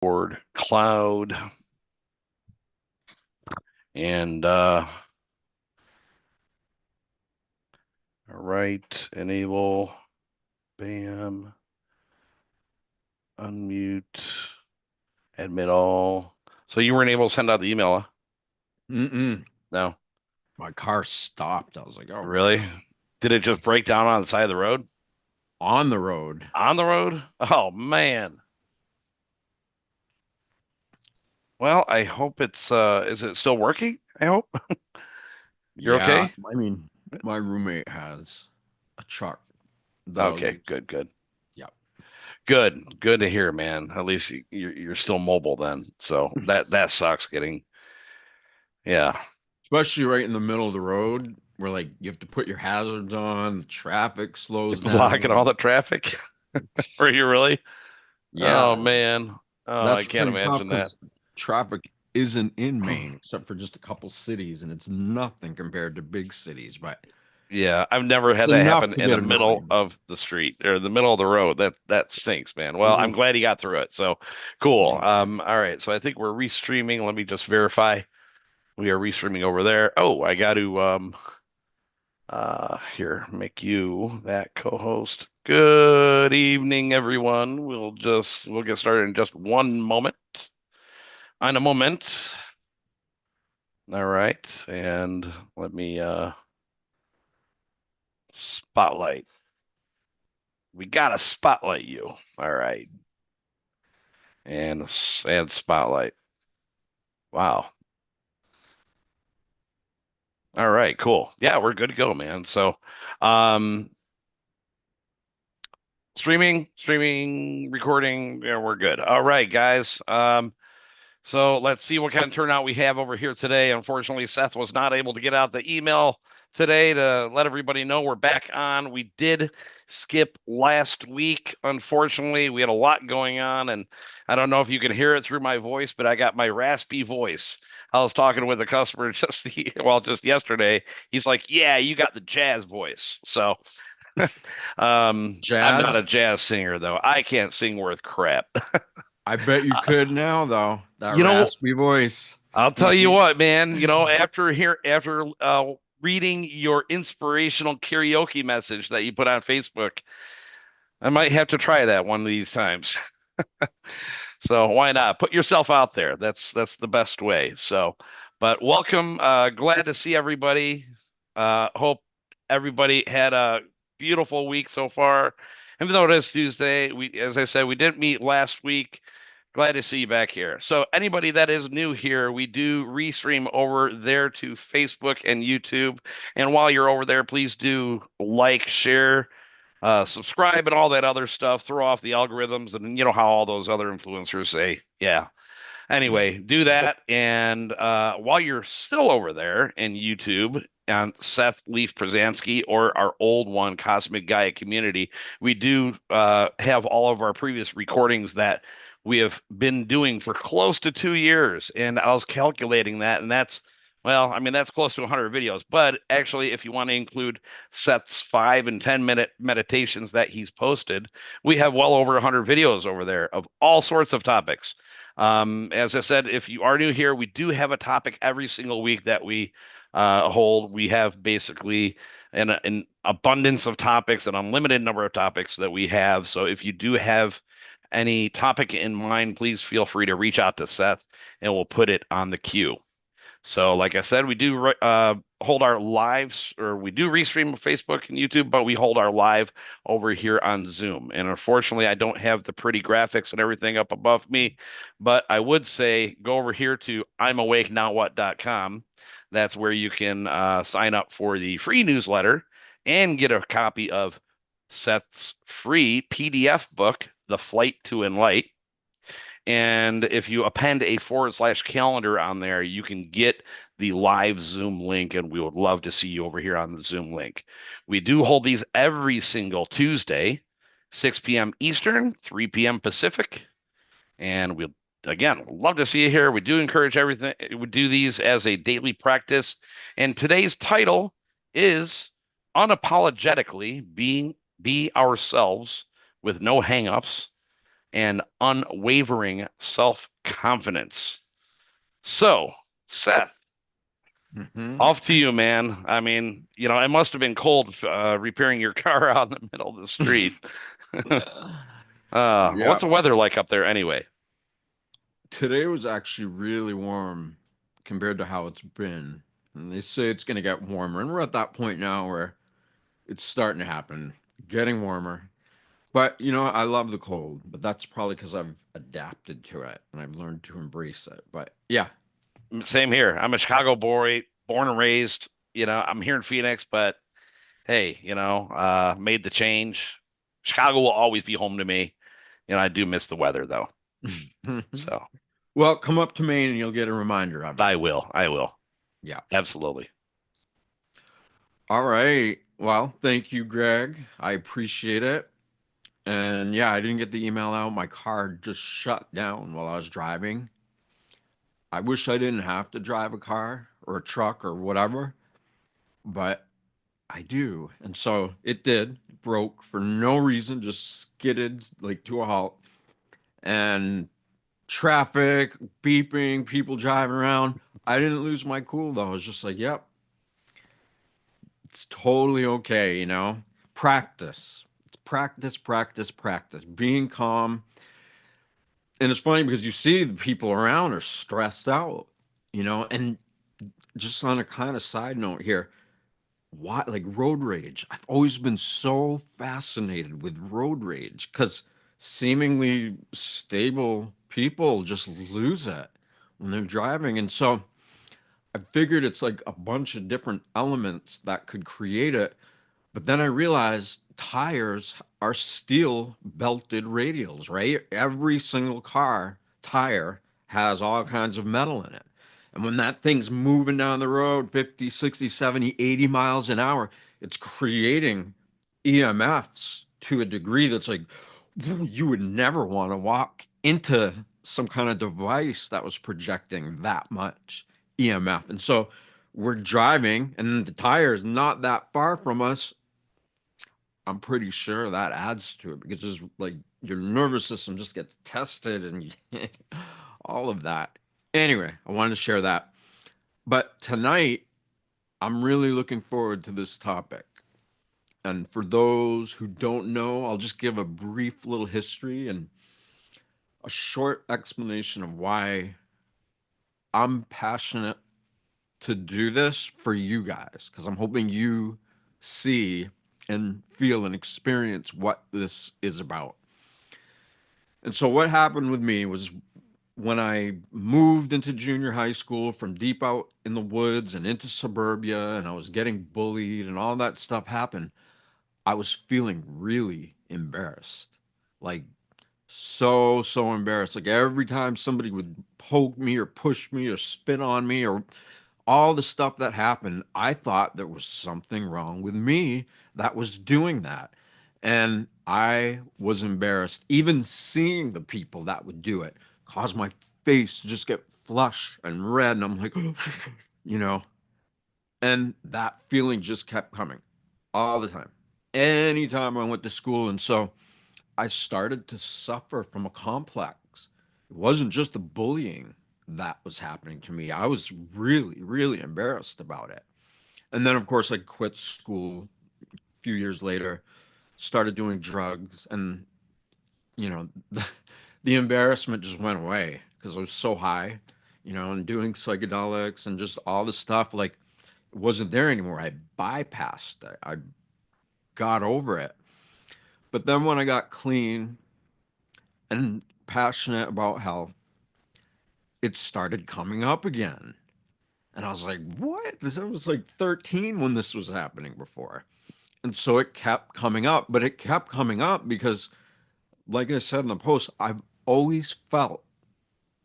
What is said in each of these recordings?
Board cloud and all right, enable, bam, unmute, admit all. So you weren't able to send out the email, huh? Mm-mm. No, My car stopped. I was like, oh really? crap. Did it just break down on the side of the road? On the road. On the road? Oh man. Well, I hope it's is it still working? I hope. You're Yeah. okay? I mean, my roommate has a truck. Okay, Those. good. Yeah. Good to hear, man. At least you're still mobile then. So that sucks getting yeah. Especially right in the middle of the road where like you have to put your hazards on, the traffic slows Blocking all down. the traffic. Are you really? Oh Yeah. man. Oh, I That's can't pretty tough imagine that. because traffic isn't in Maine except for just a couple cities, and it's nothing compared to big cities, but Yeah, I've never it's had that enough happen to in the get middle annoying. of the street or the middle of the road. That stinks, man. Well, I'm Ooh, glad he got through it. So cool. me too. All right. So I think we're restreaming. Let me just verify. We are restreaming over there. Oh, I got to here, make you that co-host. Good evening, everyone. We'll get started in just one moment. On a moment. All right. And let me spotlight. We gotta spotlight you. All right. And spotlight. Wow. All right, cool. Yeah, we're good to go, man. So um streaming, recording, yeah, we're good. All right, guys. So let's see what kind of turnout we have over here today. Unfortunately, Seth was not able to get out the email today to let everybody know we're back on. We did skip last week. Unfortunately, we had a lot going on, and I don't know if you can hear it through my voice, but I got my raspy voice. I was talking with a customer just yesterday. He's like, "Yeah, you got the jazz voice." So, I'm not a Jazz, jazz singer though. I can't sing worth crap. I bet you could now, though. That You know, raspy voice. I'll tell you what, man, after reading your inspirational karaoke message that you put on Facebook, I might have to try that one of these times. So why not? Put yourself out there. That's the best way. So, but welcome. Glad to see everybody. Hope everybody had a beautiful week so far. Even though it is Tuesday, as I said, we didn't meet last week. Glad to see you back here. So, anybody that is new here, we do restream over there to Facebook and YouTube. And while you're over there, please do like, share, subscribe, and all that other stuff. Throw off the algorithms, and you know how all those other influencers say, yeah. Anyway, do that. And while you're still over there in YouTube, on Seth Leaf Przansky or our old one, Cosmic Gaia Community, we do have all of our previous recordings that we have been doing for close to 2 years. And I was calculating that, and well, I mean, that's close to 100 videos. But actually, if you want to include Seth's 5 and 10 minute meditations that he's posted, we have well over 100 videos over there of all sorts of topics. As I said, if you are new here, we do have a topic every single week that we hold. We have basically an abundance of topics, an unlimited number of topics that we have. So if you do have any topic in mind, please feel free to reach out to Seth and we'll put it on the queue. So, like I said, we do hold our lives, or we do restream Facebook and YouTube, but we hold our live over here on Zoom. And unfortunately, I don't have the pretty graphics and everything up above me, but I would say go over here to I'mAwakeNowWhat.com. That's where you can sign up for the free newsletter and get a copy of Seth's free PDF book, The Flight to Enlight. And if you append a / calendar on there, you can get the live Zoom link, and we would love to see you over here on the Zoom link. We do hold these every single Tuesday, 6 p.m. Eastern, 3 p.m. Pacific. And we'll, again, love to see you here. We do encourage everything. We do these as a daily practice. And today's title is Unapologetically Be Ourselves with No Hangups and unwavering self-confidence. So, Seth, Hmm. off to you, man. I mean, it must have been cold repairing your car out in the middle of the street. What's Yeah. the weather like up there anyway? Today was actually really warm compared to how it's been. And they say it's going to get warmer. And we're at that point now where it's starting to happen, getting warmer. But, I love the cold, but that's probably because I've adapted to it and I've learned to embrace it. But yeah. Same here. I'm a Chicago boy, born and raised. I'm here in Phoenix, but hey, made the change. Chicago will always be home to me. I do miss the weather though. So Well, come up to Maine and you'll get a reminder of it. I will. I will. Yeah. Absolutely. All right. Well, thank you, Greg. I appreciate it. And yeah, I didn't get the email out. My car just shut down while I was driving. I wish I didn't have to drive a car or a truck or whatever, but I do. And so it did. It broke for no reason, just skidded like to a halt. And traffic, beeping, people driving around. I didn't lose my cool though. I was just like, yep, it's totally okay. Practice. It's practice, practice, practice. Being calm. And it's funny because you see the people around are stressed out. And just on a kind of side note here, why like road rage? I've always been so fascinated with road rage because seemingly stable people just lose it when they're driving. And so I figured it's like a bunch of different elements that could create it. But then I realized tires are steel belted radials, right? Every single car tire has all kinds of metal in it. And when that thing's moving down the road 50, 60, 70, 80 miles an hour, it's creating EMFs to a degree that's like you would never want to walk into some kind of device that was projecting that much EMF. And so we're driving and the tire is not that far from us. I'm pretty sure that adds to it because just like your nervous system just gets tested and all of that. Anyway, I wanted to share that. But tonight, I'm really looking forward to this topic. And for those who don't know, I'll just give a brief little history and a short explanation of why I'm passionate to do this for you guys, because I'm hoping you see and feel and experience what this is about. And so, what happened with me was when I moved into junior high school from deep out in the woods and into suburbia, and I was getting bullied and all that stuff happened, I was feeling really embarrassed. Like, so embarrassed. Like, every time somebody would poke me or push me or spit on me or all the stuff that happened, I thought there was something wrong with me that was doing that. And I was embarrassed. Even seeing the people that would do it caused my face to just get flush and red. And I'm like, you know, and that feeling just kept coming all the time. Anytime I went to school. And so I started to suffer from a complex. It wasn't just the bullying that was happening to me. I was really, really embarrassed about it. And then, of course, I quit school a few years later, started doing drugs, and, the embarrassment just went away because I was so high, and doing psychedelics and just all the stuff. Like, it wasn't there anymore. I bypassed it, I got over it. But then when I got clean and passionate about health, it started coming up again. And I was like, what? This I was like 13 when this was happening before. And so it kept coming up, but it kept coming up because, like I said in the post, I've always felt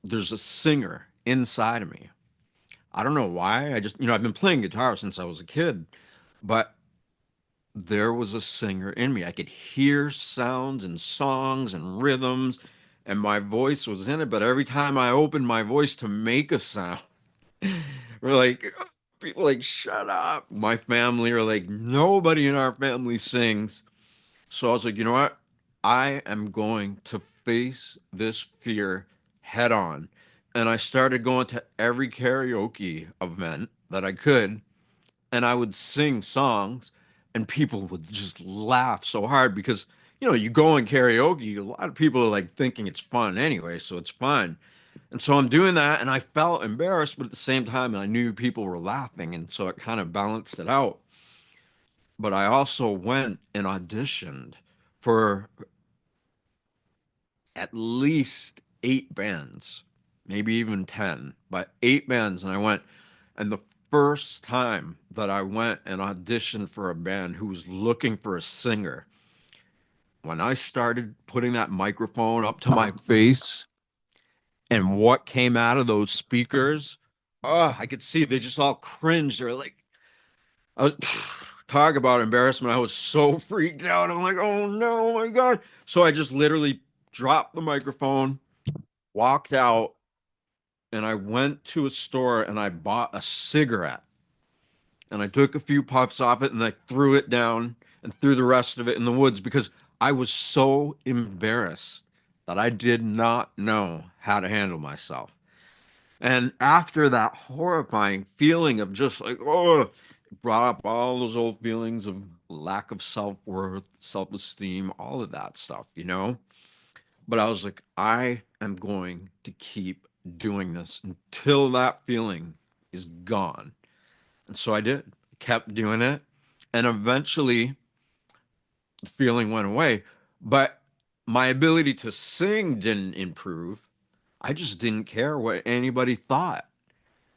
there's a singer inside of me. I don't know why. I've been playing guitar since I was a kid, but there was a singer in me. I could hear sounds and songs and rhythms, and my voice was in it. But every time I opened my voice to make a sound, we're like, people like, shut up. My family are like, nobody in our family sings. So I was like, you know what? I am going to face this fear head on. And I started going to every karaoke event that I could, and I would sing songs, and people would just laugh so hard because, you go in karaoke, a lot of people are like thinking it's fun anyway, so it's fine. And so I'm doing that, and I felt embarrassed, but at the same time, I knew people were laughing, and so it kind of balanced it out. But I also went and auditioned for at least 8 bands, maybe even 10, but 8 bands. And I went, and the first time that I went and auditioned for a band who was looking for a singer, when I started putting that microphone up to my face and what came out of those speakers, oh, I could see they just all cringed. They're like, I was talk about embarrassment. I was so freaked out. I'm like, oh no, oh my God. So I just literally dropped the microphone, walked out, and I went to a store and I bought a cigarette. And I took a few puffs off it and I threw it down and threw the rest of it in the woods because I was so embarrassed that I did not know how to handle myself. And after that horrifying feeling of just like, oh, it brought up all those old feelings of lack of self-worth, self-esteem, all of that stuff. But I was like, I am going to keep doing this until that feeling is gone. And so I did, kept doing it. And eventually the feeling went away. But my ability to sing didn't improve. I just didn't care what anybody thought.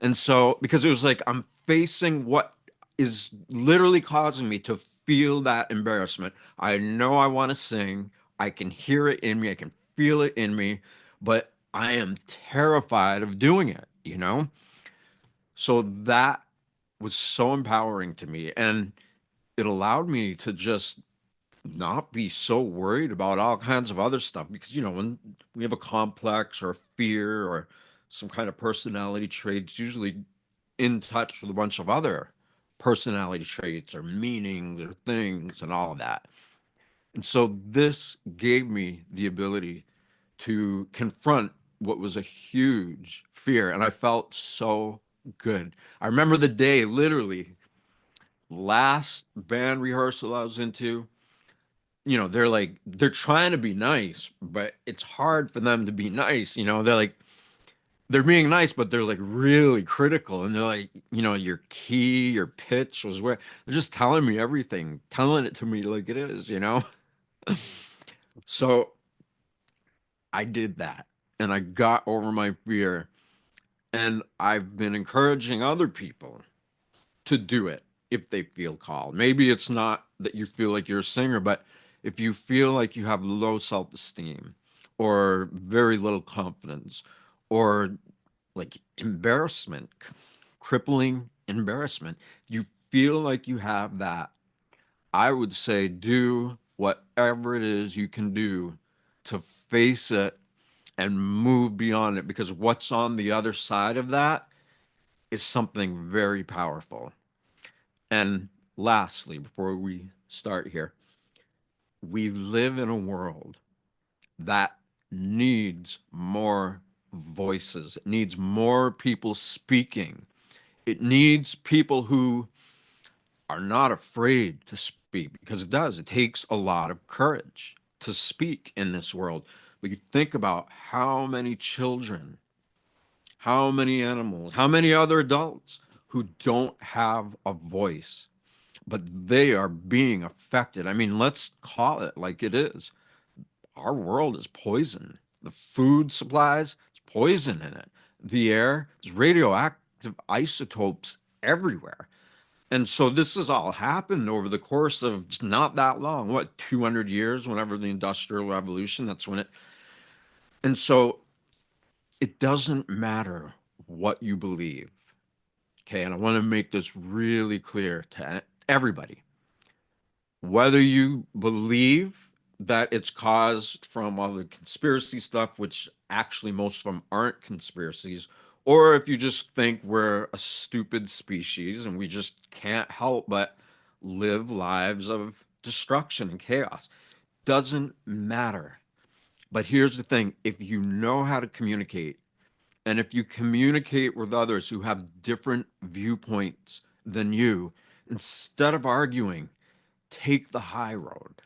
And so, because it was like I'm facing what is literally causing me to feel that embarrassment. I know I want to sing. I can hear it in me. I can feel it in me, but I am terrified of doing it. So that was so empowering to me. And it allowed me to just not be so worried about all kinds of other stuff because when we have a complex or a fear or some kind of personality trait, it's usually in touch with a bunch of other personality traits or meanings or things and all of that. And so this gave me the ability to confront what was a huge fear, and I felt so good. I remember the day, literally last band rehearsal I was into. They're trying to be nice, but it's hard for them to be nice. They're being nice, but they're like really critical. And they're like, your key, your pitch was where they're just telling me everything, telling it to me like it is. So I did that and I got over my fear. And I've been encouraging other people to do it if they feel called. Maybe it's not that you feel like you're a singer, but if you feel like you have low self-esteem or very little confidence or like embarrassment, crippling embarrassment, you feel like you have that, I would say do whatever it is you can do to face it and move beyond it because what's on the other side of that is something very powerful. And lastly, before we start here, we live in a world that needs more voices. It needs more people speaking. It needs people who are not afraid to speak because it does. It takes a lot of courage to speak in this world. But you think about how many children, how many animals, how many other adults who don't have a voice, but they are being affected. I mean, let's call it like it is. Our world is poison. The food supplies, it's poison in it. The air is radioactive isotopes everywhere. And so this has all happened over the course of just not that long, what, 200 years, whenever the Industrial Revolution, that's when it. And so it doesn't matter what you believe. Okay. And I want to make this really clear to everybody. Whether you believe that it's caused from all the conspiracy stuff, which actually most of them aren't conspiracies, or if you just think we're a stupid species and we just can't help but live lives of destruction and chaos, doesn't matter. But here's the thing, if you know how to communicate, and if you communicate with others who have different viewpoints than you, instead of arguing, take the high road.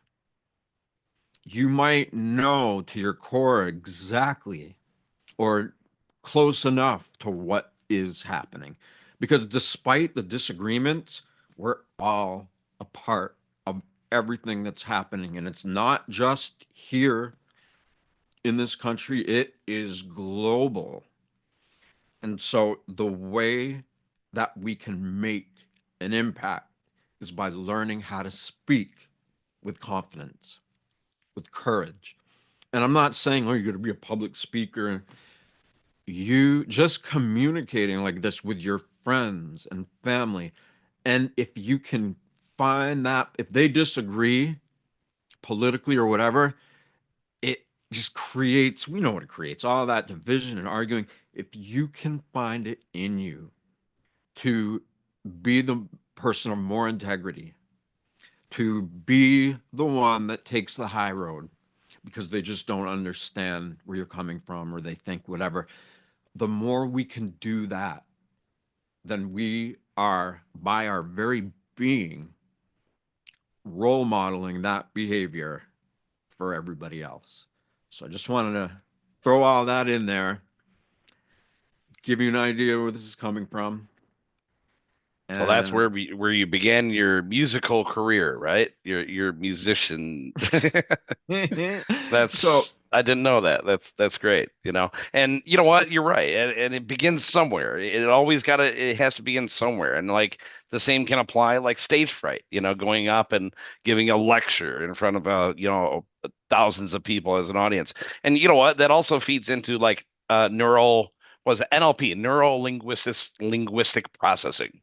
You might know to your core exactly or close enough to what is happening. Because despite the disagreements, we're all a part of everything that's happening. And it's not just here in this country, it is global. And so the way that we can make an impact is by learning how to speak with confidence, with courage. And I'm not saying, oh, you're going to be a public speaker. You just communicating like this with your friends and family. And if you can find that, if they disagree politically or whatever, it just creates, we know what it creates, all that division and arguing. If you can find it in you to be the person of more integrity, to be the one that takes the high road because they just don't understand where you're coming from or they think whatever, the more we can do that, then we are, by our very being, role modeling that behavior for everybody else. So I just wanted to throw all that in there, give you an idea where this is coming from. So that's And where you began your musical career, right? Your musician. so, That's I didn't know that. That's great, you know. And you know what? You're right. And it begins somewhere. It always it has to begin somewhere. And like the same can apply like stage fright, you know, going up and giving a lecture in front of thousands of people as an audience. And you know what? That also feeds into like neural was it NLP, neuro linguistic processing.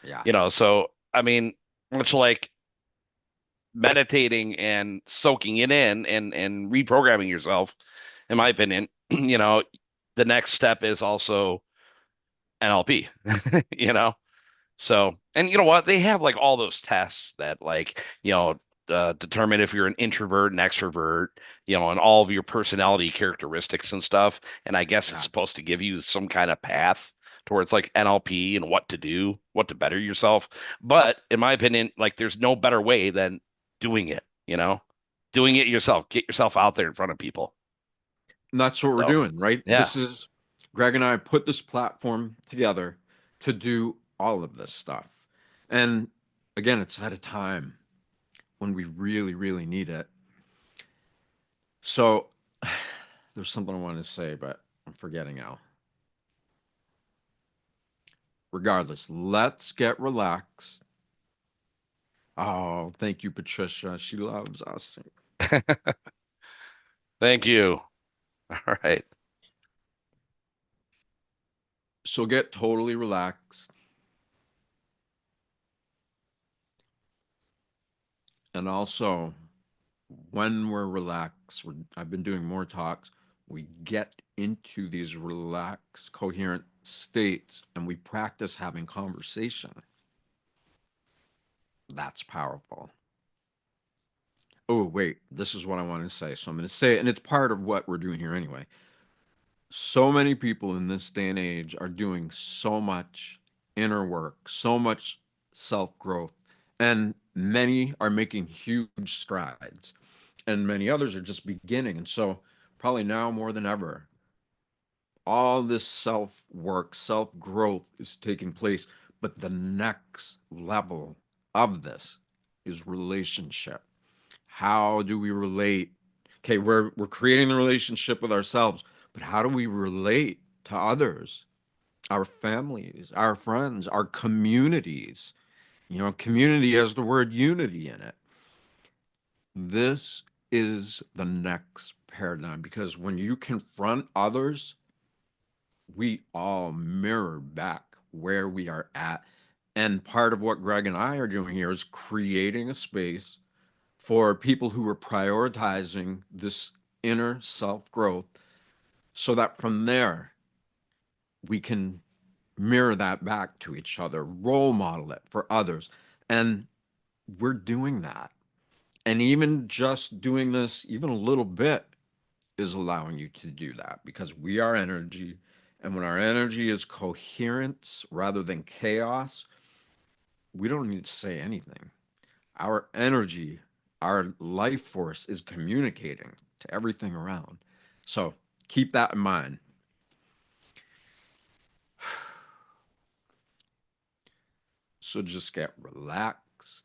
yeah, You know, so I mean, much like meditating and soaking it in and reprogramming yourself, in my opinion, you know, the next step is also NLP, you know? So, and you know what? They have like all those tests that like, determine if you're an introvert, an extrovert, you know, and all of your personality characteristics and stuff. And I guess it's yeah. supposed to give you some kind of path towards like NLP and what to do, what to better yourself. But in my opinion, like there's no better way than doing it, you know, doing it yourself, get yourself out there in front of people. And that's what we're So, doing, right? yeah. Greg and I put this platform together to do all of this stuff. And again, it's at a time when we really, really need it. So there's something I wanted to say, but I'm forgetting now. Regardless, let's get relaxed. Oh, thank you, Patricia. She loves us. Thank you. All right. So get totally relaxed. And also, when we're relaxed, I've been doing more talks. We get into these relaxed, coherent states and we practice having conversation. That's powerful. Oh, wait, this is what I want to say. So I'm going to say it, and it's part of what we're doing here anyway. So many people in this day and age are doing so much inner work, so much self growth, and many are making huge strides, and many others are just beginning. And so, probably now more than ever, all this self work, self growth is taking place. But the next level of this is relationship. How do we relate? Okay, we're creating the relationship with ourselves, but how do we relate to others, our families, our friends, our communities? You know, community has the word unity in it. This is the next paradigm because when you confront others, we all mirror back where we are at. And part of what Greg and I are doing here is creating a space for people who are prioritizing this inner self growth so that from there we can mirror that back to each other, role model it for others. And we're doing that. And even just doing this, even a little bit, is allowing you to do that because we are energy. And when our energy is coherence rather than chaos, we don't need to say anything. Our energy, our life force is communicating to everything around. So keep that in mind. So just get relaxed.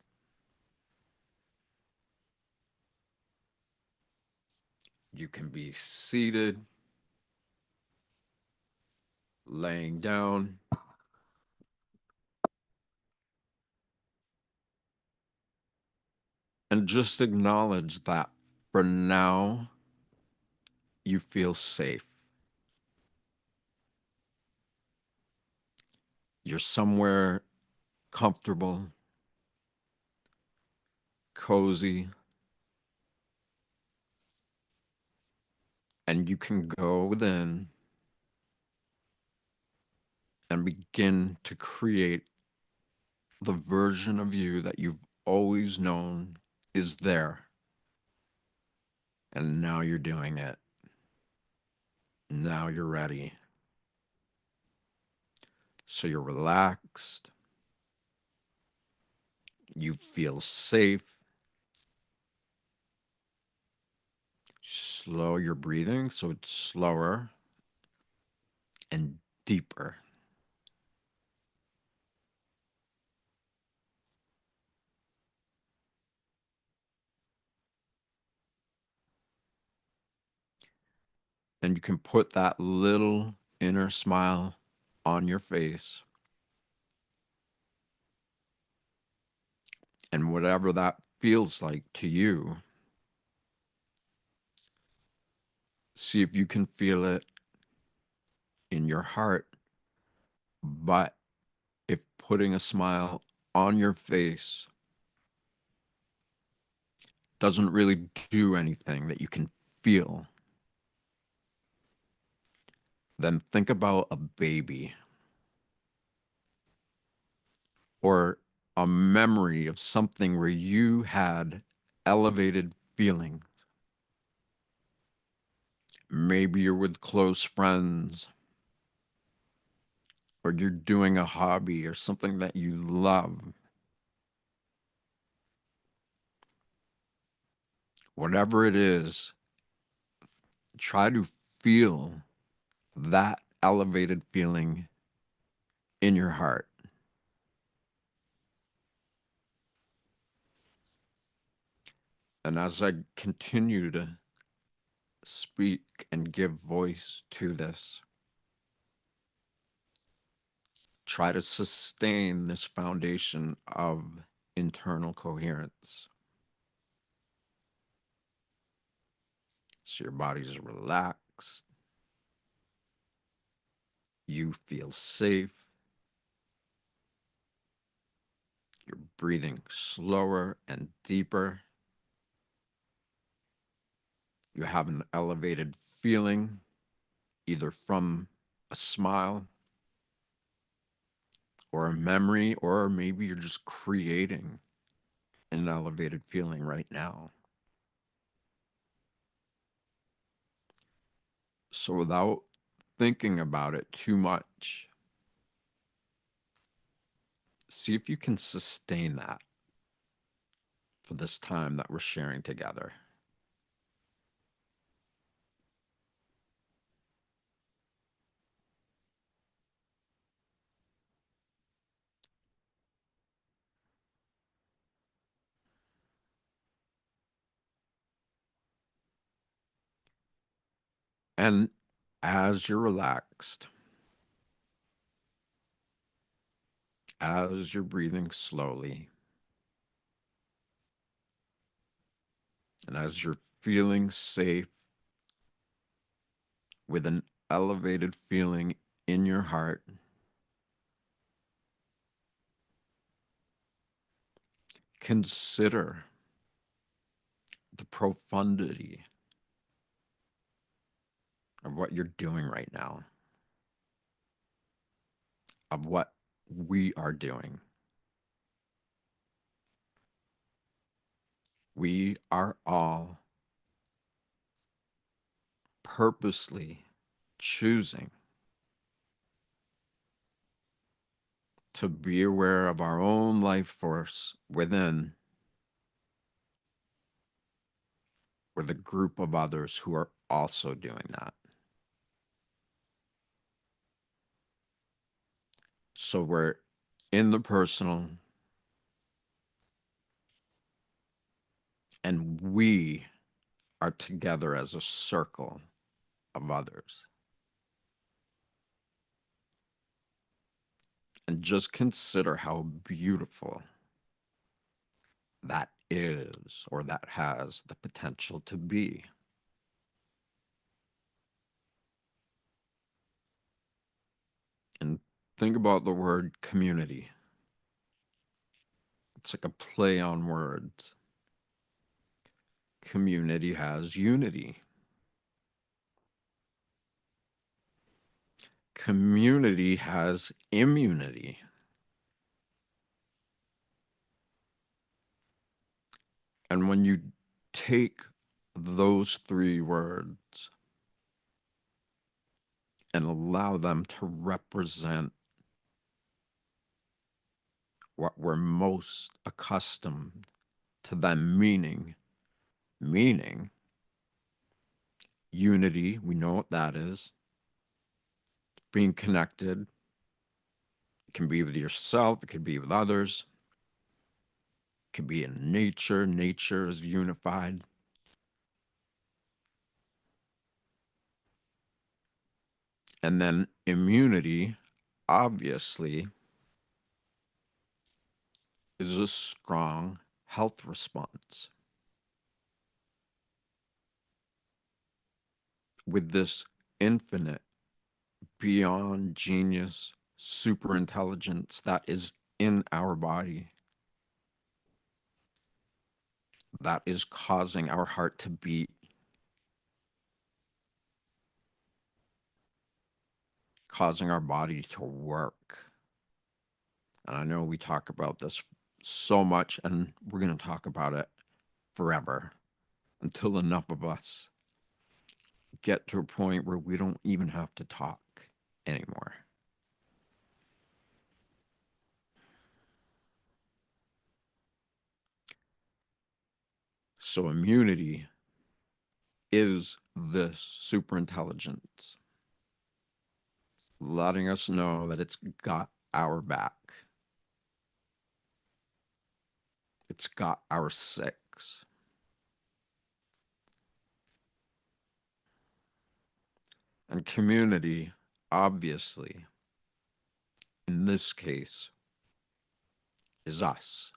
You can be seated, laying down, and just acknowledge that for now, you feel safe. You're somewhere comfortable, cozy, and you can go within and begin to create the version of you that you've always known is there. And now you're doing it. Now you're ready. So you're relaxed. You feel safe. Slow your breathing so it's slower and deeper. And you can put that little inner smile on your face. And whatever that feels like to you, see if you can feel it in your heart. But if putting a smile on your face doesn't really do anything that you can feel, then think about a baby or a memory of something where you had elevated feeling. Maybe you're with close friends, or you're doing a hobby or something that you love. Whatever it is, try to feel that elevated feeling in your heart. And as I continue to speak and give voice to this, try to sustain this foundation of internal coherence. So your body's relaxed, you feel safe, you're breathing slower and deeper, you have an elevated feeling, either from a smile or a memory, or maybe you're just creating an elevated feeling right now. So without thinking about it too much, see if you can sustain that for this time that we're sharing together. And as you're relaxed, as you're breathing slowly, and as you're feeling safe with an elevated feeling in your heart, consider the profundity of what you're doing right now, of what we are doing. We are all purposely choosing to be aware of our own life force within with a group of others who are also doing that. So we're in the personal and we are together as a circle of others. And just consider how beautiful that is, or that has the potential to be. And think about the word community. It's like a play on words. Community has unity. Community has immunity. And when you take those three words and allow them to represent what we're most accustomed to them meaning unity, we know what that is, being connected. It can be with yourself, it could be with others, it could be in nature. Nature is unified. And then immunity, obviously, is a strong health response. With this infinite, beyond genius, super intelligence that is in our body, that is causing our heart to beat, causing our body to work. And I know we talk about this so much, and we're going to talk about it forever until enough of us get to a point where we don't even have to talk anymore. So, immunity is this super intelligence letting us know that it's got our back, it's got our six. And community, obviously, in this case, is us.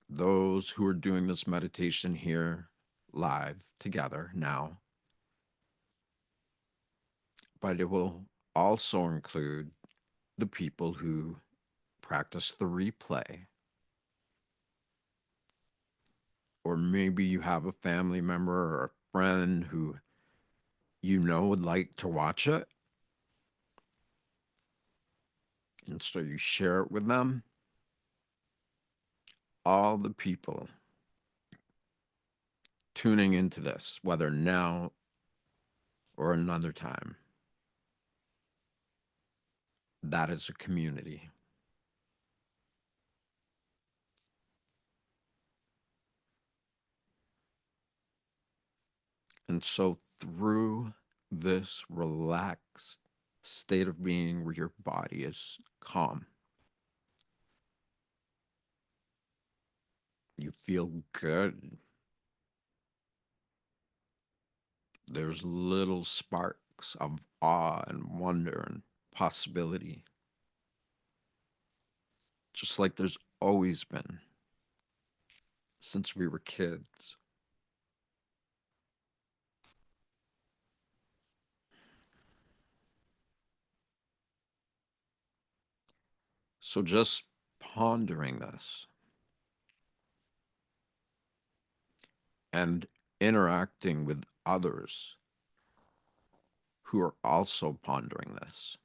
Those who are doing this meditation here live together now, but it will also include the people who practice the replay. Or maybe you have a family member or a friend who you know would like to watch it. And so you share it with them. All the people tuning into this, whether now or another time, that is a community. And so through this relaxed state of being where your body is calm, you feel good. There's little sparks of awe and wonder and possibility, just like there's always been since we were kids. So just pondering this and interacting with others who are also pondering this,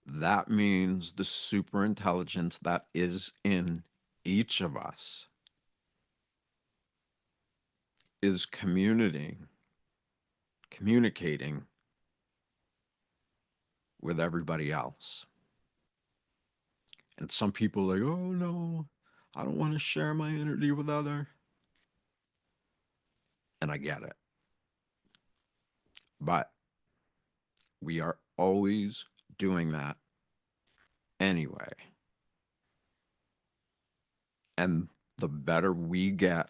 that means the super intelligence that is in each of us is communicating with everybody else. And some people are like, oh no, I don't want to share my energy with other. And I get it. But we are always doing that anyway. And the better we get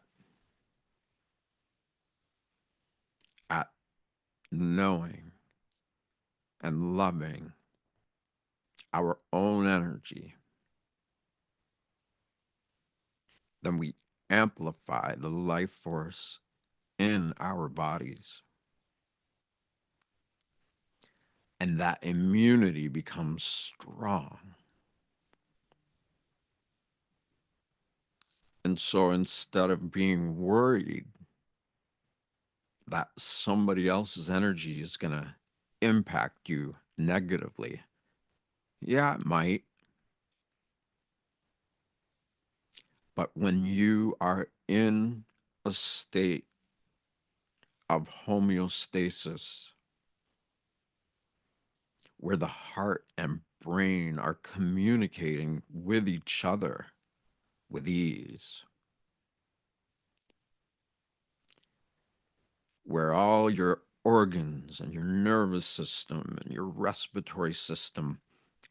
at knowing and loving our own energy, then we amplify the life force in our bodies. And that immunity becomes strong. And so instead of being worried that somebody else's energy is going to impact you negatively, yeah, it might. But when you are in a state of homeostasis, where the heart and brain are communicating with each other with ease, where all your organs and your nervous system and your respiratory system,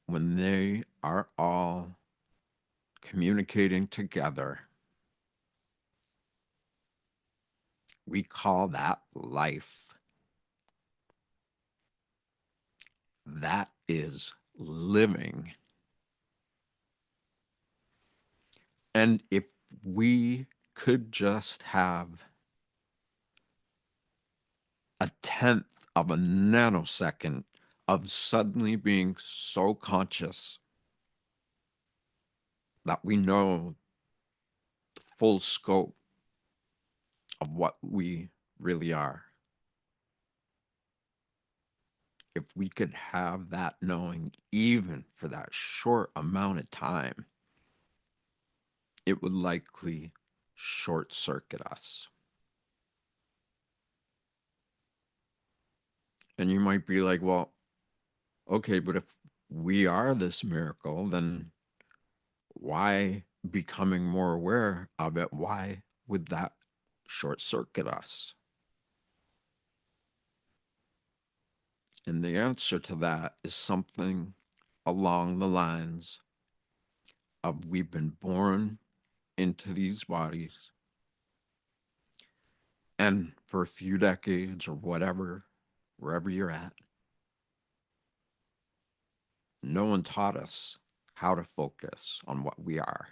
when they are all communicating together, we call that life. That is living. And if we could just have a tenth of a nanosecond of suddenly being so conscious that we know the full scope of what we really are. If we could have that knowing, even for that short amount of time, it would likely short circuit us. And you might be like, well, okay, but if we are this miracle, then why becoming more aware of it? Why would that short circuit us? And the answer to that is something along the lines of we've been born into these bodies, and for a few decades or whatever, wherever you're at, no one taught us how to focus on what we are,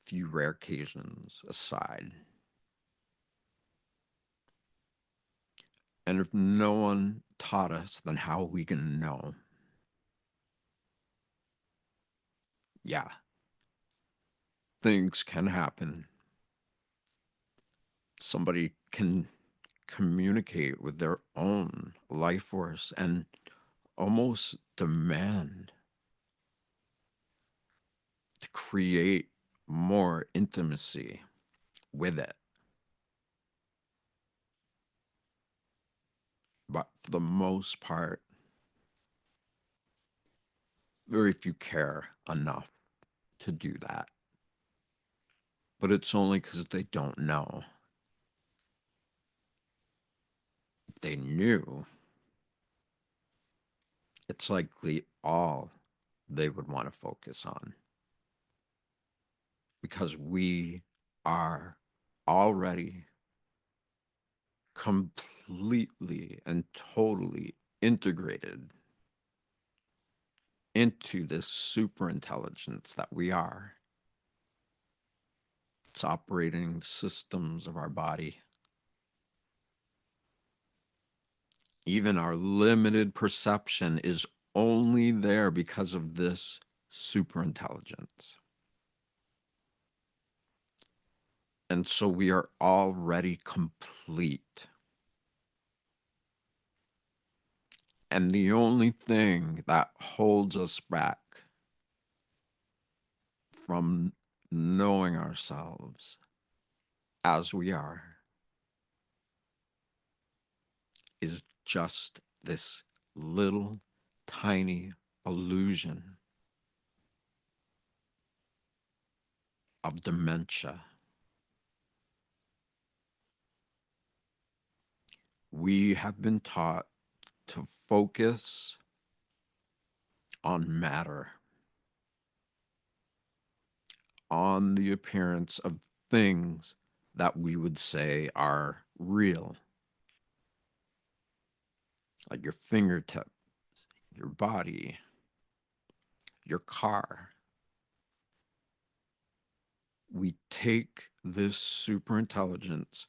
few rare occasions aside. And if no one taught us, then how are we going to know? Yeah, things can happen. Somebody can communicate with their own life force and almost demand to create more intimacy with it. But for the most part, very few care enough to do that. But it's only because they don't know. If they knew, it's likely all they would want to focus on. Because we are already completely and totally integrated into this super intelligence that we are. It's operating systems of our body. Even our limited perception is only there because of this super intelligence. And so we are already complete. And the only thing that holds us back from knowing ourselves as we are is just this little tiny illusion of dementia. We have been taught to focus on matter, on the appearance of things that we would say are real, like your fingertip, your body, your car. We take this super intelligence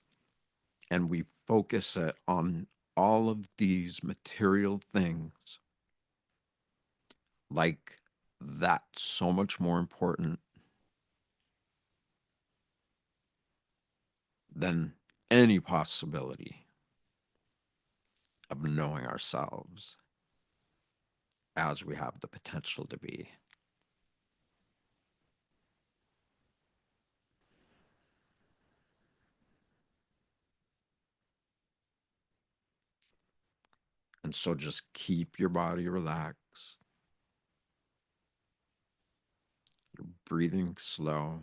and we focus it on all of these material things, like that's so much more important than any possibility of knowing ourselves as we have the potential to be. And so just keep your body relaxed, you're breathing slow,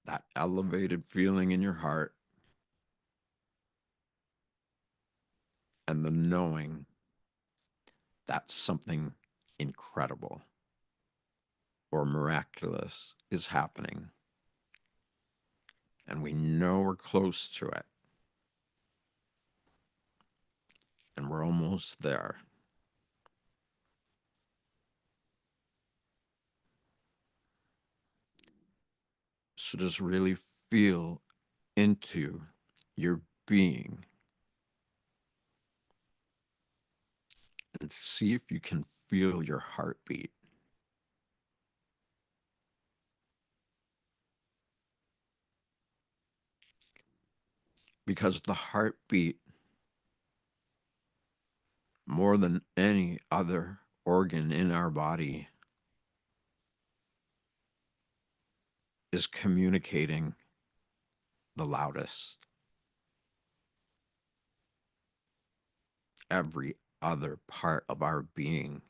that elevated feeling in your heart, and the knowing that something incredible or miraculous is happening. And we know we're close to it, and we're almost there. So just really feel into your being and see if you can feel your heartbeat. Because the heartbeat, more than any other organ in our body, is communicating the loudest. Every other part of our being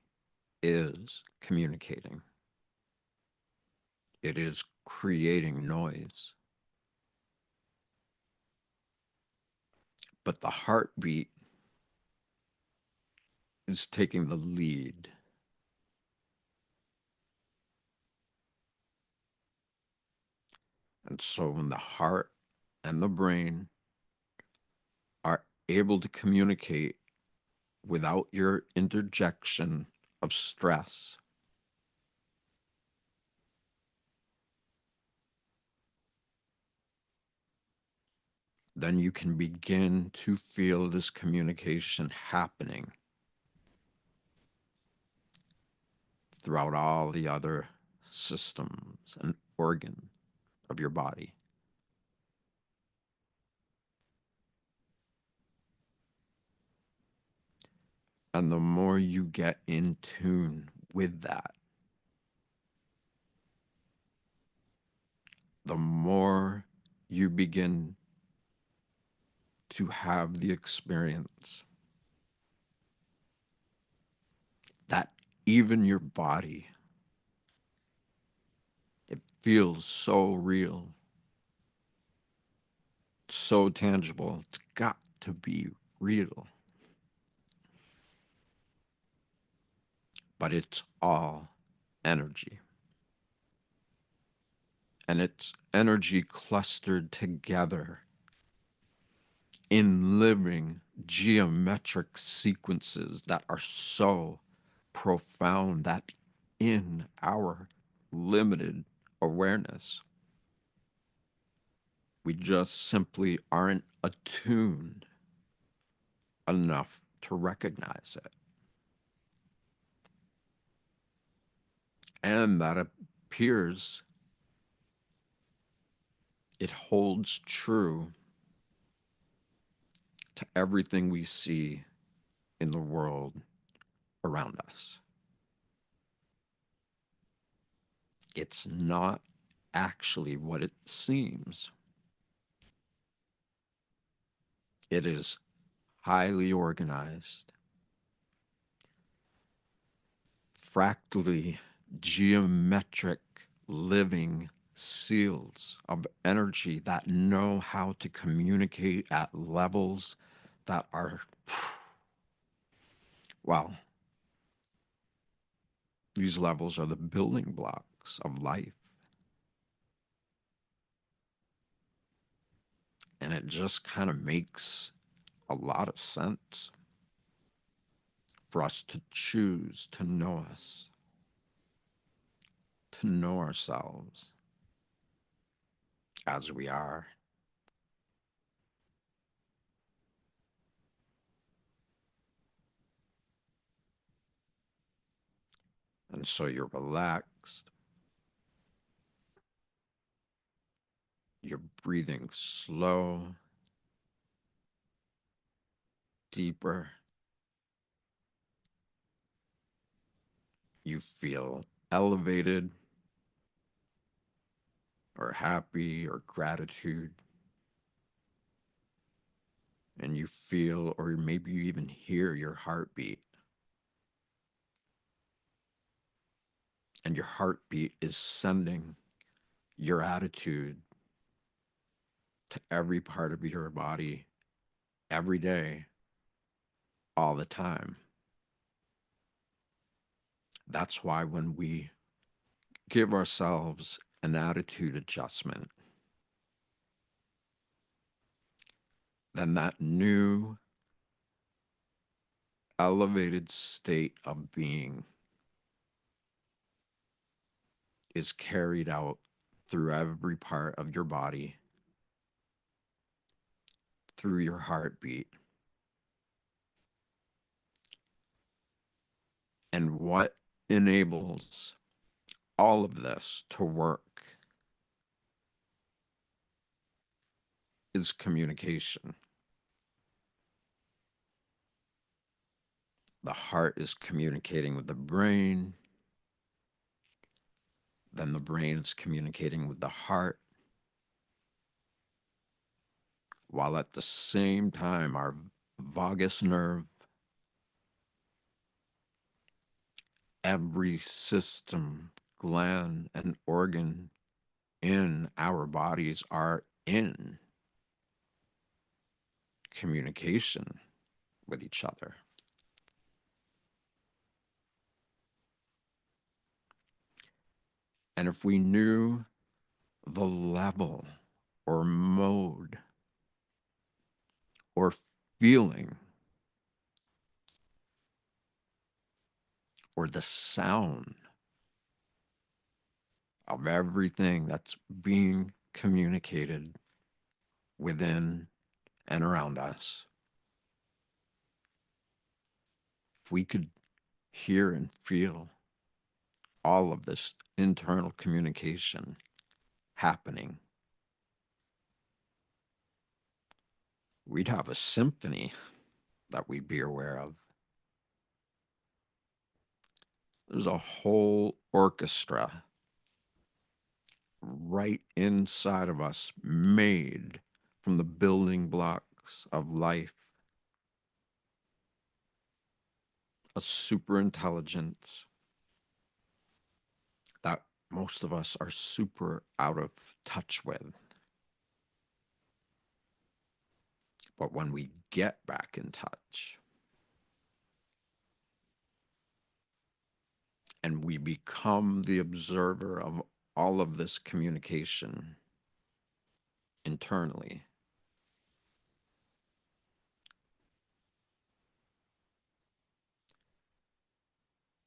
is communicating. It is creating noise. But the heartbeat is taking the lead. And so when the heart and the brain are able to communicate without your interjection of stress, then you can begin to feel this communication happening throughout all the other systems and organs of your body. And the more you get in tune with that, the more you begin to have the experience that even your body, it feels so real, so tangible. It's got to be real. But it's all energy. And it's energy clustered together in living geometric sequences that are so profound that in our limited awareness, we just simply aren't attuned enough to recognize it. And that appears it holds true to everything we see in the world around us. It's not actually what it seems. It is highly organized, fractally geometric living seals of energy that know how to communicate at levels that are, well, these levels are the building blocks of life. And it just kind of makes a lot of sense for us to choose to know us, to know ourselves as we are. And so you're relaxed, you're breathing slow, deeper, you feel elevated or happy or gratitude, and you feel, or maybe you even hear your heartbeat, and your heartbeat is sending your attitude to every part of your body every day, all the time. That's why when we give ourselves an attitude adjustment, then that new elevated state of being is carried out through every part of your body, through your heartbeat. And what enables all of this to work is communication. The heart is communicating with the brain, then the brain is communicating with the heart, while at the same time, our vagus nerve, every system, gland, and organ in our bodies are in communication with each other. And if we knew the level or mode or feeling or the sound of everything that's being communicated within and around us, if we could hear and feel all of this internal communication happening, we'd have a symphony that we'd be aware of. There's a whole orchestra right inside of us made from the building blocks of life, a super intelligence that most of us are super out of touch with. But when we get back in touch and we become the observer of all of this communication internally,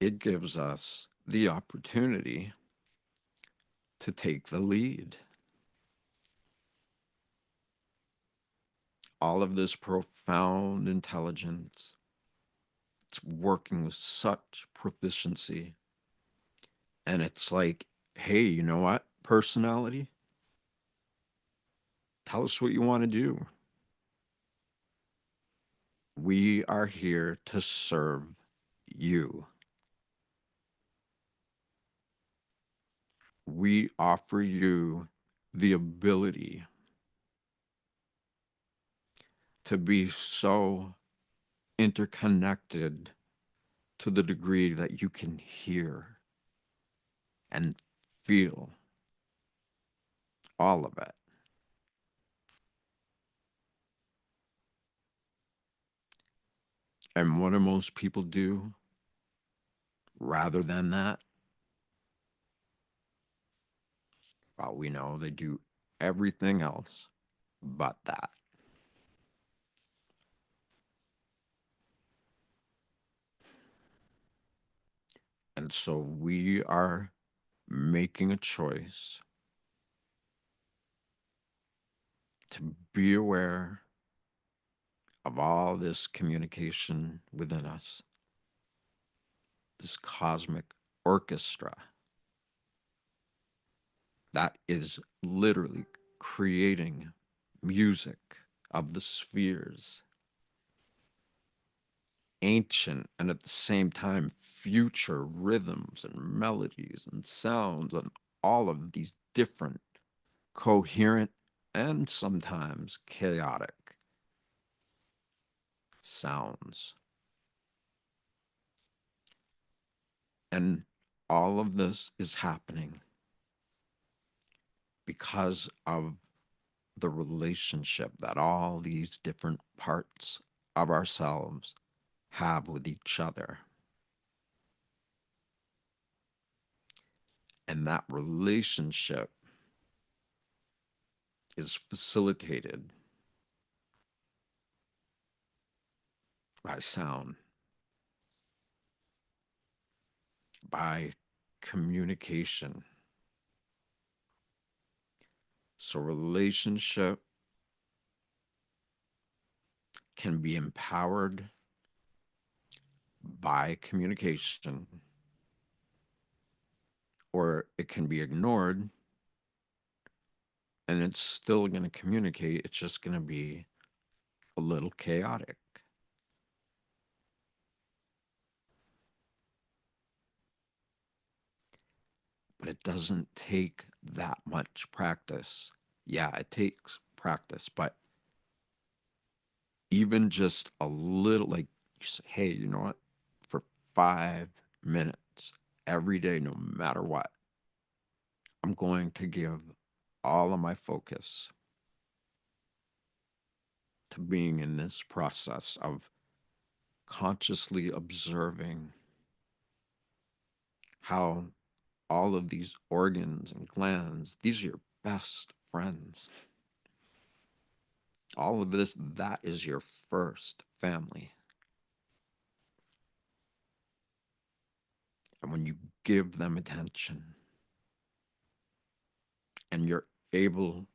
it gives us the opportunity to take the lead. All of this profound intelligence, it's working with such proficiency. And it's like, hey, you know what? Personality, tell us what you want to do. We are here to serve you. we offer you the ability to be so interconnected to the degree that you can hear and feel all of it. And what do most people do rather than that? Well, we know they do everything else but that. And so we are making a choice to be aware of all this communication within us, this cosmic orchestra that is literally creating music of the spheres, ancient and at the same time future rhythms and melodies and sounds, and all of these different, coherent, and sometimes chaotic sounds. And all of this is happening because of the relationship that all these different parts of ourselves have with each other. And that relationship is facilitated by sound, by communication. So, relationship can be empowered by communication, or it can be ignored and it's still going to communicate. It's just going to be a little chaotic. But it doesn't take that much practice. Yeah, it takes practice, but even just a little, like you say, hey, you know what? For 5 minutes every day, no matter what, I'm going to give all of my focus to being in this process of consciously observing how all of these organs and glands, these are your best friends. All of this, that is your first family. And when you give them attention and you're able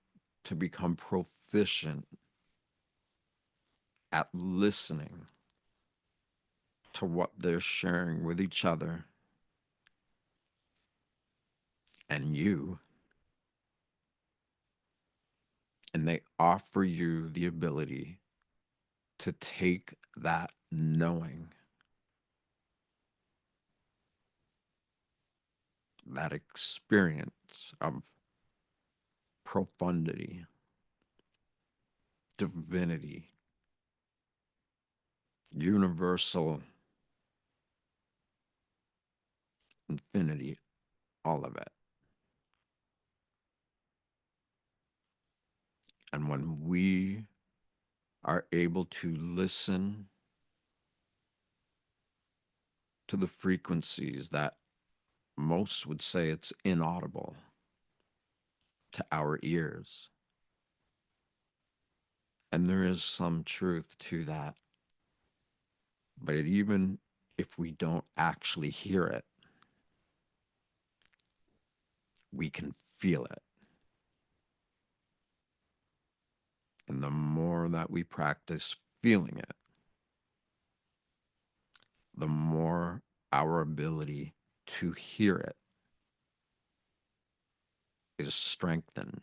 to become proficient at listening to what they're sharing with each other and you, and they offer you the ability to take that knowing, that experience of profundity, divinity, universal infinity, all of it. And when we are able to listen to the frequencies that most would say it's inaudible to our ears, and there is some truth to that, but even if we don't actually hear it, we can feel it. And the more that we practice feeling it, the more our ability to hear it is strengthened.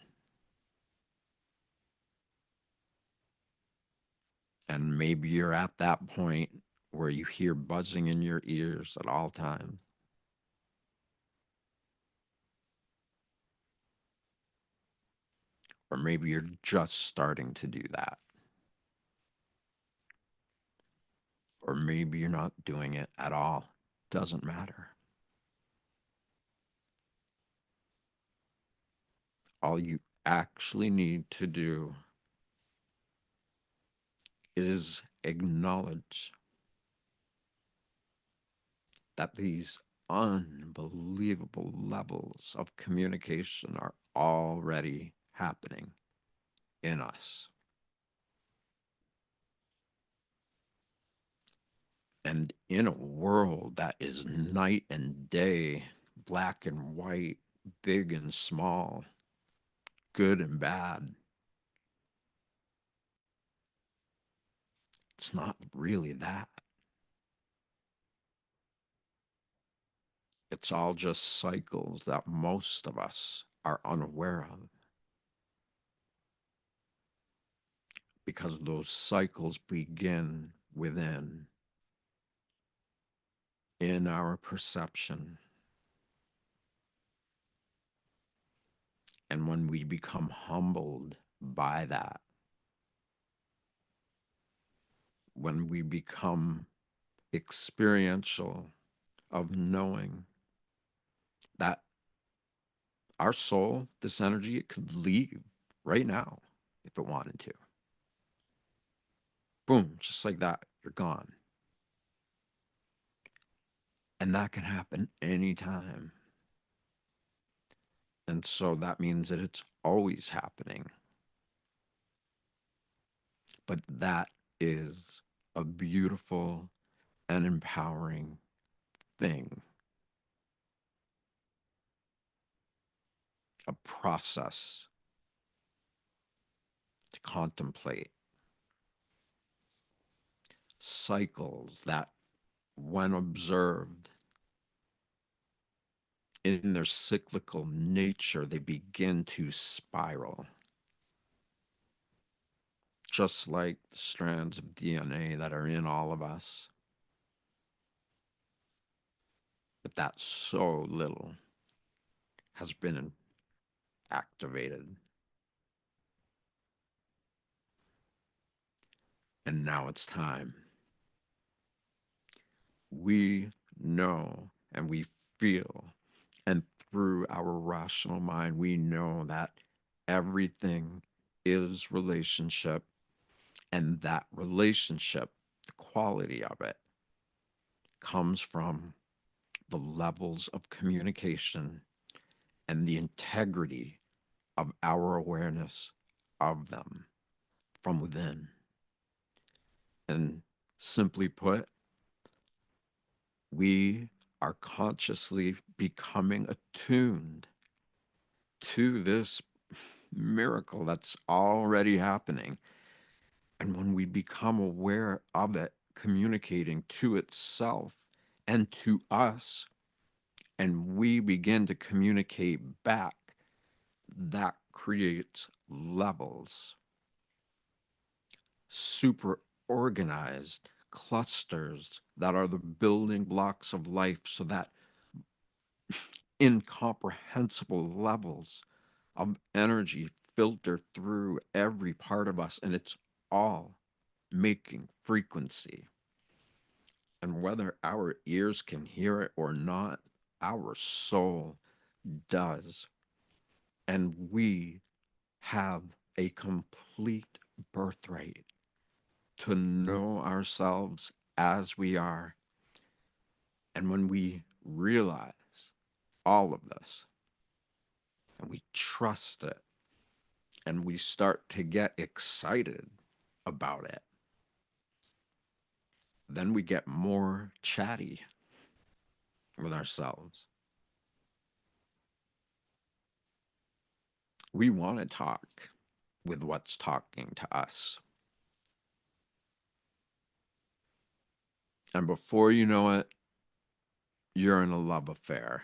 And maybe you're at that point where you hear buzzing in your ears at all times. Or maybe you're just starting to do that. Or maybe you're not doing it at all. Doesn't matter. All you actually need to do is acknowledge that these unbelievable levels of communication are already happening in us. And in a world that is night and day, black and white, big and small, good and bad, it's not really that. It's all just cycles that most of us are unaware of because those cycles begin within, in our perception. And when we become humbled by that, when we become experiential of knowing that our soul, this energy, it could leave right now if it wanted to. Boom, just like that, you're gone. And that can happen anytime. And so that means that it's always happening. But that is a beautiful and empowering thing, a process to contemplate, cycles that, when observed in their cyclical nature, they begin to spiral, just like the strands of DNA that are in all of us. But that so little has been activated. And now it's time. We know and we feel, and through our rational mind, we know that everything is relationship, and that relationship, the quality of it, comes from the levels of communication and the integrity of our awareness of them from within. And simply put, we are consciously becoming attuned to this miracle that's already happening. And when we become aware of it communicating to itself and to us, and we begin to communicate back, that creates levels, super organized clusters that are the building blocks of life, so that incomprehensible levels of energy filter through every part of us, and it's all making frequency. And whether our ears can hear it or not, our soul does. And we have a complete birthright to know ourselves as we are. And when we realize all of this and we trust it and we start to get excited about it, then we get more chatty with ourselves. We want to talk with what's talking to us. And before you know it, you're in a love affair.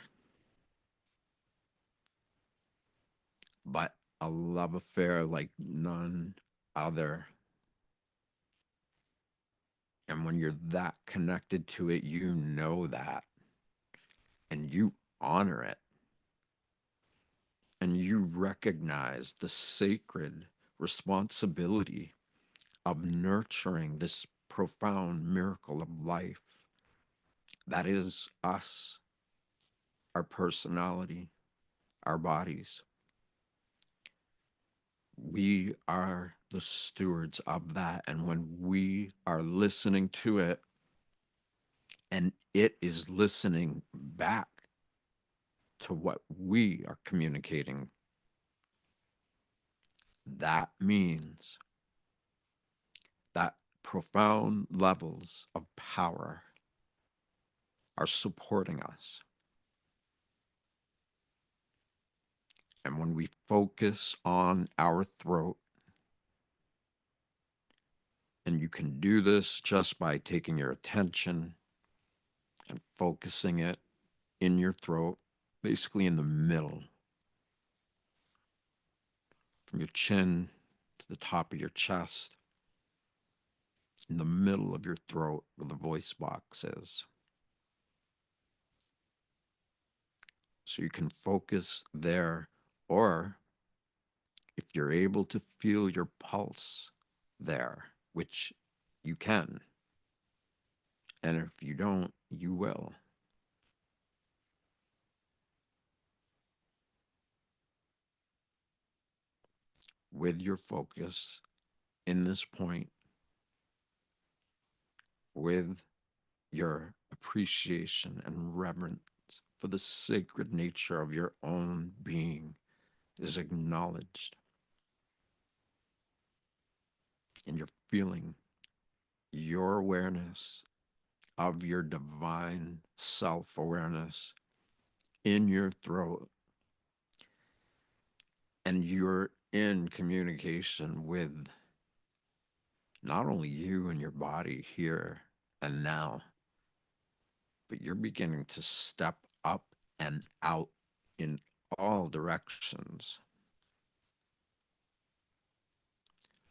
But a love affair like none other. And when you're that connected to it, you know that and you honor it. and you recognize the sacred responsibility of nurturing this profound miracle of life that is us, our personality, our bodies. We are the stewards of that. And when we are listening to it and it is listening back to what we are communicating, that means that profound levels of power are supporting us. And when we focus on our throat, and you can do this just by taking your attention and focusing it in your throat, basically in the middle, from your chin to the top of your chest, in the middle of your throat where the voice box is. So you can focus there, or if you're able to feel your pulse there, which you can, and if you don't, you will. With your focus in this point, with your appreciation and reverence for the sacred nature of your own being is acknowledged, and you're feeling your awareness of your divine self awareness in your throat, and you're in communication with not only you and your body here and now, but you're beginning to step up and out in all directions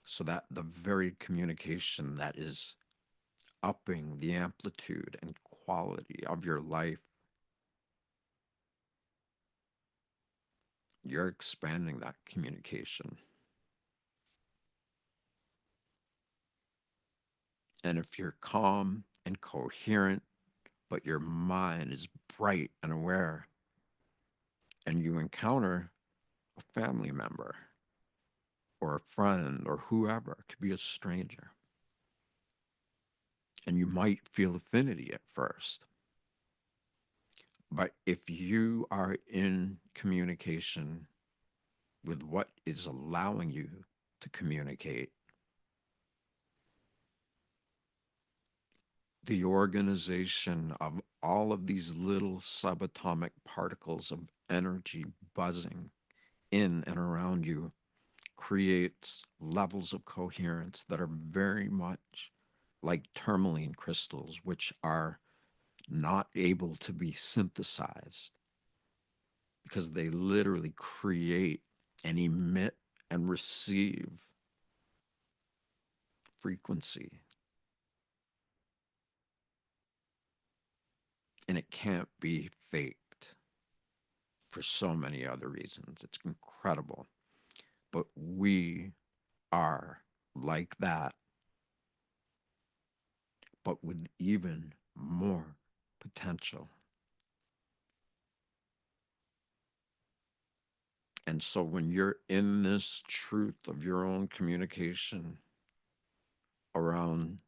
so that the very communication that is upping the amplitude and quality of your life, you're expanding that communication. And if you're calm and coherent, but your mind is bright and aware, and you encounter a family member or a friend or whoever, it could be a stranger, and you might feel affinity at first. But if you are in communication with what is allowing you to communicate, the organization of all of these little subatomic particles of energy buzzing in and around you creates levels of coherence that are very much like tourmaline crystals, which are not able to be synthesized because they literally create and emit and receive frequency. And it can't be faked for so many other reasons. It's incredible. But we are like that, but with even more potential. And so when you're in this truth of your own communication around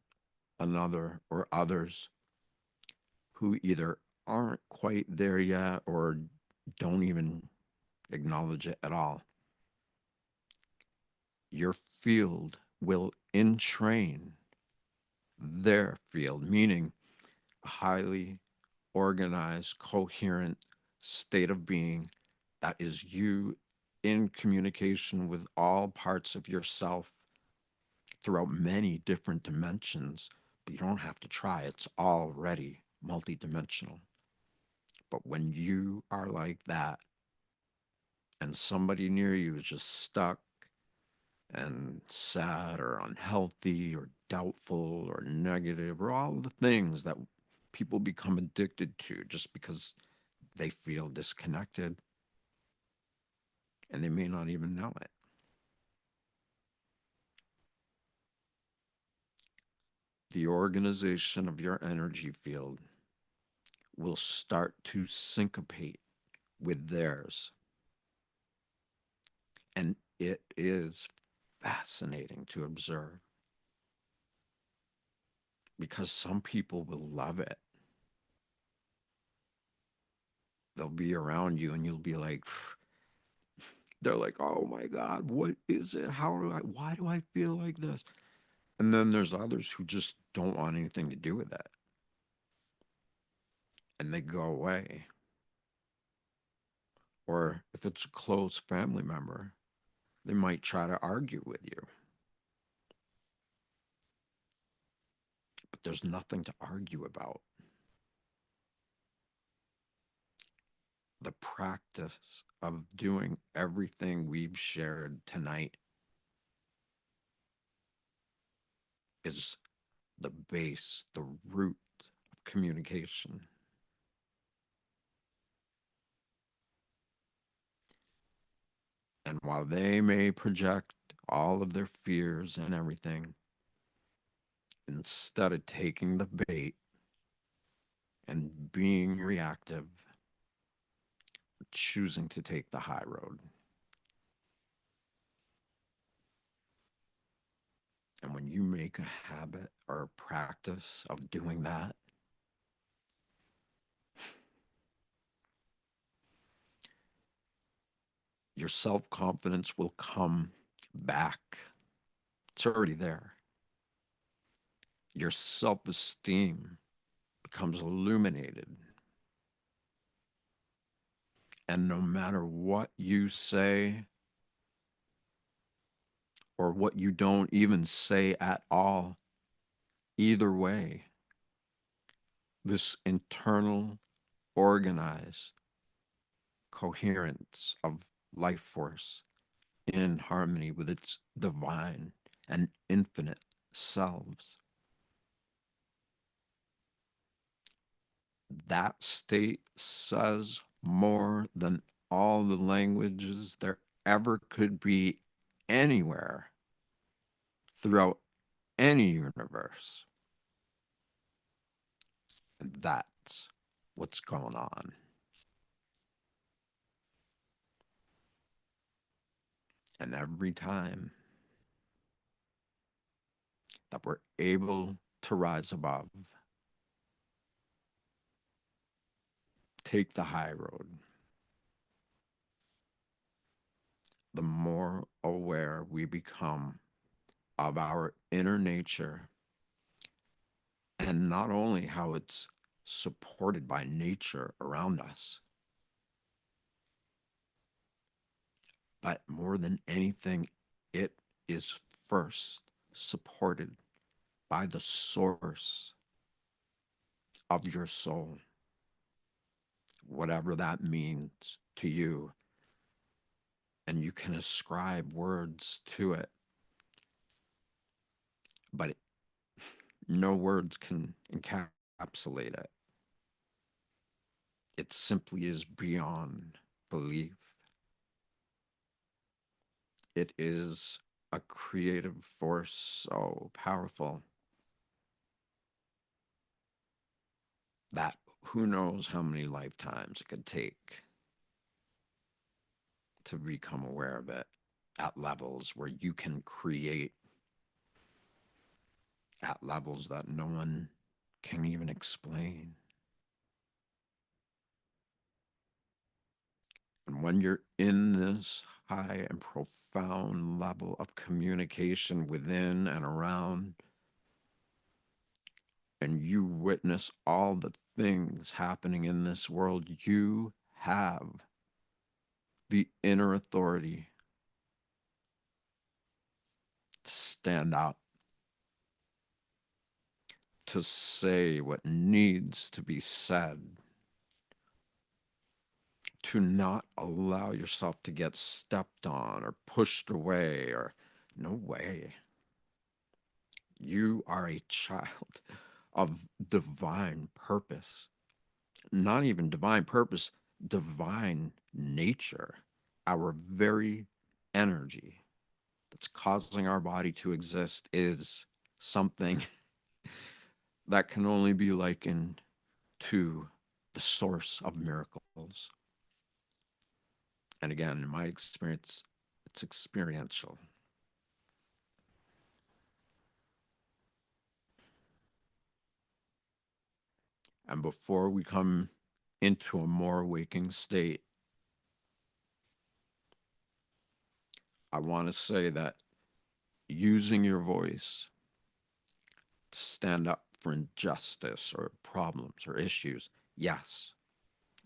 another or others who either aren't quite there yet or don't even acknowledge it at all, your field will entrain their field, meaning a highly organized, coherent state of being that is you in communication with all parts of yourself throughout many different dimensions. But you don't have to try, it's already multidimensional. But when you are like that and somebody near you is just stuck and sad or unhealthy or doubtful or negative or all the things that people become addicted to just because they feel disconnected, and they may not even know it. The organization of your energy field will start to syncopate with theirs. And it is fascinating to observe because some people will love it. They'll be around you and you'll be like, they're like, oh my God, what is it? Why do I feel like this? And then there's others who just don't want anything to do with it and they go away. Or if it's a close family member, they might try to argue with you, but there's nothing to argue about. The practice of doing everything we've shared tonight is the base, the root of communication. And while they may project all of their fears and everything, instead of taking the bait and being reactive, choosing to take the high road. And when you make a habit or a practice of doing that, your self confidence will come back. It's already there. Your self esteem becomes illuminated. And no matter what you say or what you don't even say at all, either way, this internal, organized coherence of life force in harmony with its divine and infinite selves, that state says more than all the languages there ever could be anywhere throughout any universe. And that's what's going on. And every time that we're able to rise above, take the high road, the more aware we become of our inner nature and not only how it's supported by nature around us, but more than anything, it is first supported by the source of your soul, whatever that means to you. And you can ascribe words to it, but no words can encapsulate it. It simply is beyond belief. It is a creative force so powerful that who knows how many lifetimes it could take to become aware of it at levels where you can create at levels that no one can even explain. And when you're in this high and profound level of communication within and around, and you witness all the things happening in this world, you have the inner authority to stand up, to say what needs to be said, to not allow yourself to get stepped on or pushed away or no way. You are a child of divine purpose. Not even divine purpose, divine nature. our very energy that's causing our body to exist is something that can only be likened to the source of miracles. And again, in my experience, it's experiential. And before we come into a more waking state, I want to say that using your voice to stand up for injustice or problems or issues, yes,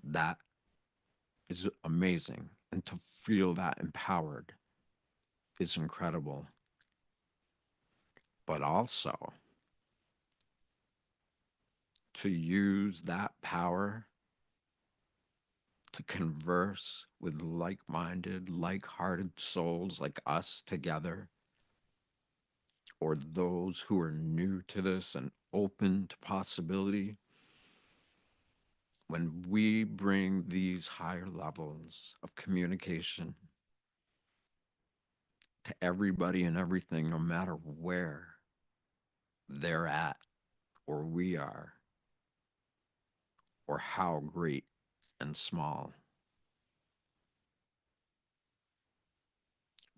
that is amazing. And to feel that empowered is incredible. But also to use that power to converse with like minded, like hearted souls like us together, or those who are new to this and open to possibility, when we bring these higher levels of communication to everybody and everything, no matter where they're at, or we are, or how great and small,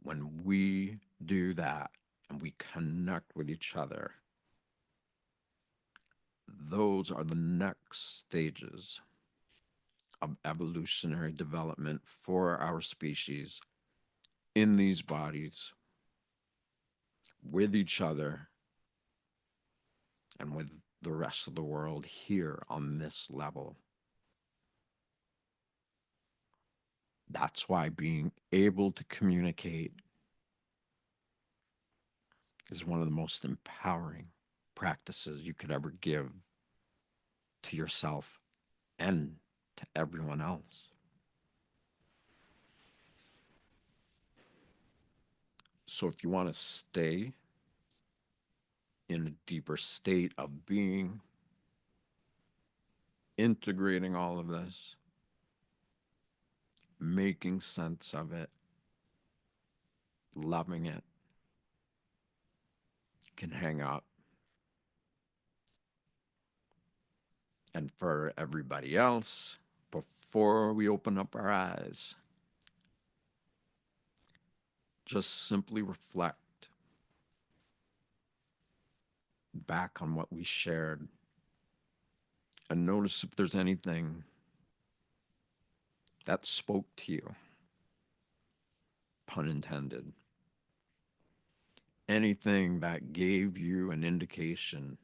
when we do that and we connect with each other, those are the next stages of evolutionary development for our species in these bodies, with each other, and with the rest of the world here on this level. That's why being able to communicate is one of the most empowering practices you could ever give to yourself and to everyone else. So, if you want to stay in a deeper state of being, integrating all of this, making sense of it, loving it, can hang up. And for everybody else, before we open up our eyes, just simply reflect back on what we shared and notice if there's anything that spoke to you, pun intended, anything that gave you an indication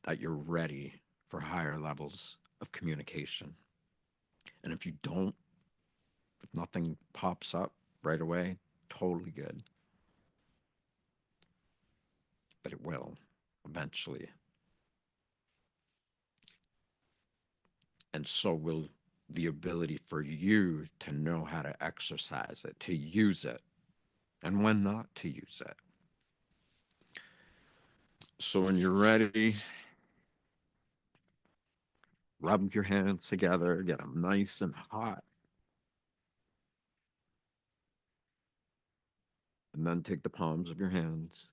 that you're ready for higher levels of communication. And if you don't, if nothing pops up right away, totally good. But it will eventually. And so will the ability for you to know how to exercise it, to use it, and when not to use it. So when you're ready, rub your hands together, get them nice and hot, and then take the palms of your hands,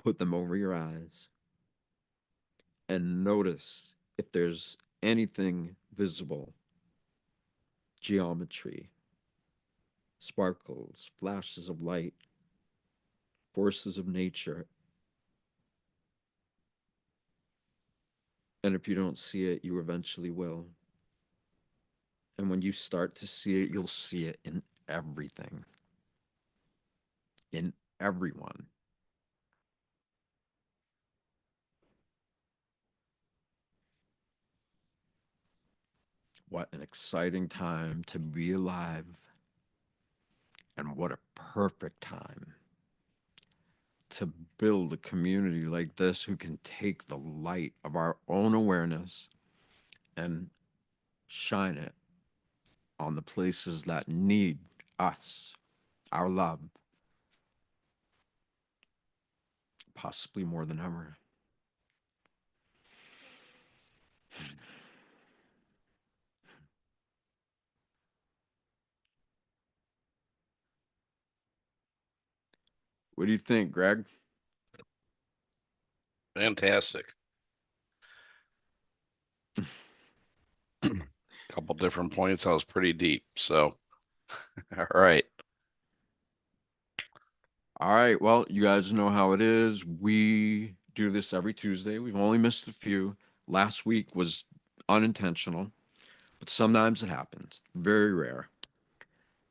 put them over your eyes, and notice if there's anything visible, geometry, sparkles, flashes of light, forces of nature. And if you don't see it, you eventually will. And when you start to see it, you'll see it in everything, in everyone. What an exciting time to be alive, and what a perfect time to build a community like this who can take the light of our own awareness and shine it on the places that need us, our love, possibly more than ever. What do you think, Greg? Fantastic. Couple different points. I was pretty deep. So, all right. All right. Well, you guys know how it is. We do this every Tuesday. We've only missed a few. Last week was unintentional, but sometimes it happens. Very rare.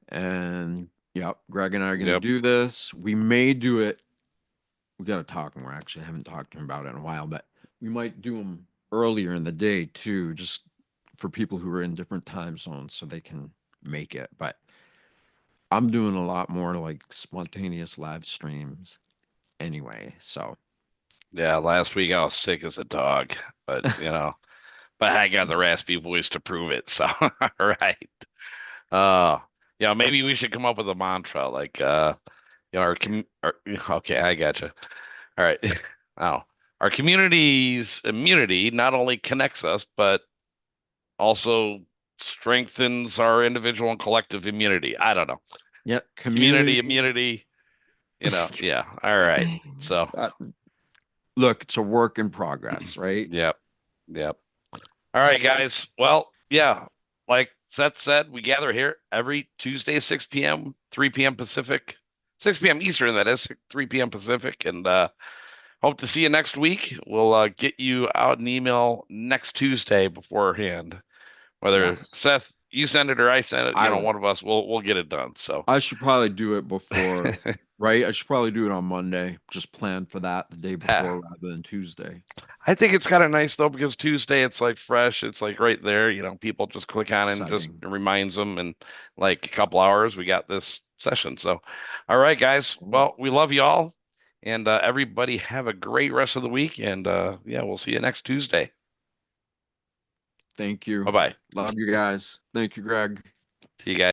And yeah, Greg and I are going to Yep. do this. We may do it. We got to talk more. Actually, I haven't talked to him about it in a while, but we might do them earlier in the day too, just for people who are in different time zones so they can make it. But I'm doing a lot more like spontaneous live streams anyway. So Yeah. Last week I was sick as a dog, but but I got the raspy voice to prove it. So, all right. Uh, maybe we should come up with a mantra like, okay, I gotcha. All right. Oh, our community's immunity not only connects us, but also strengthens our individual and collective immunity. I don't know. yeah, Community community. immunity, yeah. All right. So, Uh, Look, it's a work in progress, right? yep, yep. All right, guys. Well, yeah, like Seth said, we gather here every Tuesday, 6 p.m., 3 p.m. Pacific, 6 p.m. Eastern, that is, 3 p.m. Pacific. And hope to see you next week. We'll get you out an email next Tuesday beforehand. Whether Yes, Seth, you send it or I send it, I one will. of us will get it done. So I should probably do it before, right? I should probably do it on Monday. Just plan for that the day yeah. before rather than Tuesday. I think it's kind of nice though because Tuesday it's like fresh, it's like right there, people just click on it and just Exciting. it reminds them in like a couple hours we got this session. So, all right, guys. Mm. Well, we love you all, and everybody have a great rest of the week, and yeah, we'll see you next Tuesday. Thank Bye you. bye. Love you guys. Thank you, Greg. See you guys.